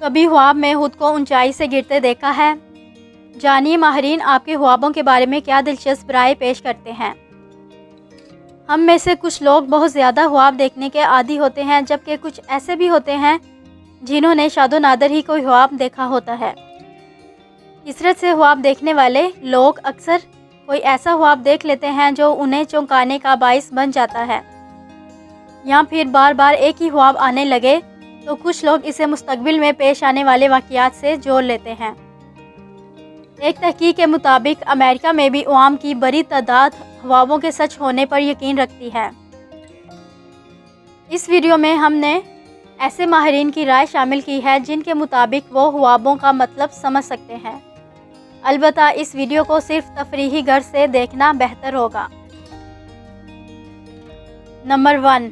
کبھی خواب میں خود کو اونچائی سے گرتے دیکھا ہے؟ جانیے ماہرین آپ کے خوابوں کے بارے میں کیا دلچسپ رائے پیش کرتے ہیں۔ ہم میں سے کچھ لوگ بہت زیادہ خواب دیکھنے کے عادی ہوتے ہیں، جبکہ کچھ ایسے بھی ہوتے ہیں جنہوں نے شاید و نادر ہی کوئی خواب دیکھا ہوتا ہے۔ کثرت سے خواب دیکھنے والے لوگ اکثر کوئی ایسا خواب دیکھ لیتے ہیں جو انہیں چونکانے کا باعث بن جاتا ہے، یا پھر بار بار ایک ہی خواب آنے لگے تو کچھ لوگ اسے مستقبل میں پیش آنے والے واقعات سے جوڑ لیتے ہیں۔ ایک تحقیق کے مطابق امریکہ میں بھی عوام کی بڑی تعداد خوابوں کے سچ ہونے پر یقین رکھتی ہے۔ اس ویڈیو میں ہم نے ایسے ماہرین کی رائے شامل کی ہے جن کے مطابق وہ خوابوں کا مطلب سمجھ سکتے ہیں۔ البتہ اس ویڈیو کو صرف تفریحی غرض سے دیکھنا بہتر ہوگا۔ نمبر 1،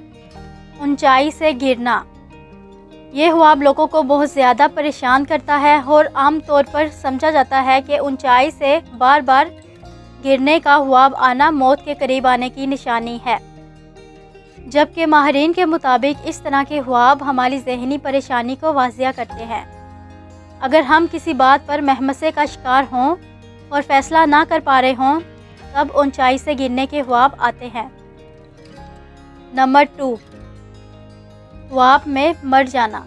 اونچائی سے گرنا۔ یہ خواب لوگوں کو بہت زیادہ پریشان کرتا ہے اور عام طور پر سمجھا جاتا ہے کہ اونچائی سے بار بار گرنے کا خواب آنا موت کے قریب آنے کی نشانی ہے، جبکہ ماہرین کے مطابق اس طرح کے خواب ہماری ذہنی پریشانی کو واضح کرتے ہیں۔ اگر ہم کسی بات پر مہمسے کا شکار ہوں اور فیصلہ نہ کر پا رہے ہوں تب اونچائی سے گرنے کے خواب آتے ہیں۔ نمبر 2، خواب میں مر جانا۔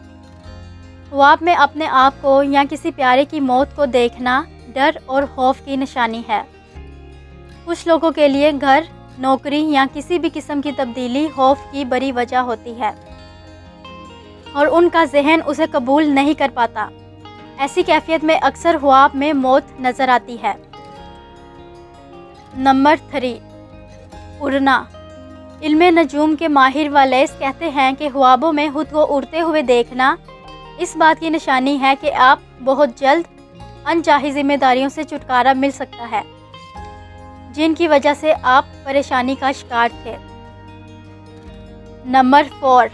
خواب میں اپنے آپ کو یا کسی پیارے کی موت کو دیکھنا ڈر اور خوف کی نشانی ہے۔ کچھ لوگوں کے لیے گھر، نوکری یا کسی بھی قسم کی تبدیلی خوف کی بڑی وجہ ہوتی ہے اور ان کا ذہن اسے قبول نہیں کر پاتا۔ ایسی کیفیت میں اکثر خواب میں موت نظر آتی ہے۔ نمبر 3، اڑنا۔ علم نجوم کے ماہر والیس کہتے ہیں کہ خوابوں میں خود کو اڑتے ہوئے دیکھنا اس بات کی نشانی ہے کہ آپ بہت جلد انچاہی ذمہ داریوں سے چھٹکارا مل سکتا ہے جن کی وجہ سے آپ پریشانی کا شکار تھے۔ نمبر 4،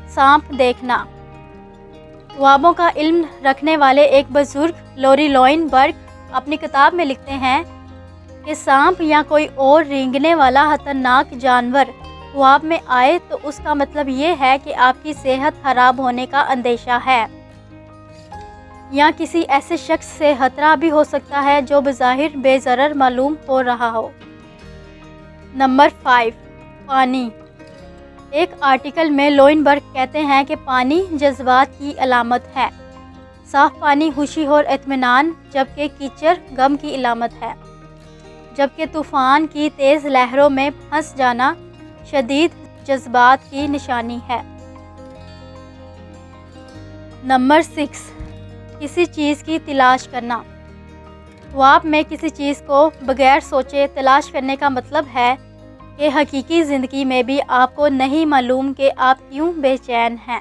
سانپ دیکھنا۔ خوابوں کا علم رکھنے والے ایک بزرگ لوری لوئن برگ اپنی کتاب میں لکھتے ہیں کہ سانپ یا کوئی اور رینگنے والا خطرناک جانور خواب میں آئے تو اس کا مطلب یہ ہے کہ آپ کی صحت خراب ہونے کا اندیشہ ہے، یا کسی ایسے شخص سے خطرہ بھی ہو سکتا ہے جو بظاہر بے ضرر معلوم ہو رہا ہو۔ نمبر 5، پانی۔ ایک آرٹیکل میں لوئن برگ کہتے ہیں کہ پانی جذبات کی علامت ہے۔ صاف پانی خوشی اور اطمینان، جبکہ کیچڑ غم کی علامت ہے، جبکہ طوفان کی تیز لہروں میں پھنس جانا شدید جذبات کی نشانی ہے۔ نمبر 6، کسی چیز کی تلاش کرنا۔ خواب میں کسی چیز کو بغیر سوچے تلاش کرنے کا مطلب ہے کہ حقیقی زندگی میں بھی آپ کو نہیں معلوم کہ آپ کیوں بے چین ہیں۔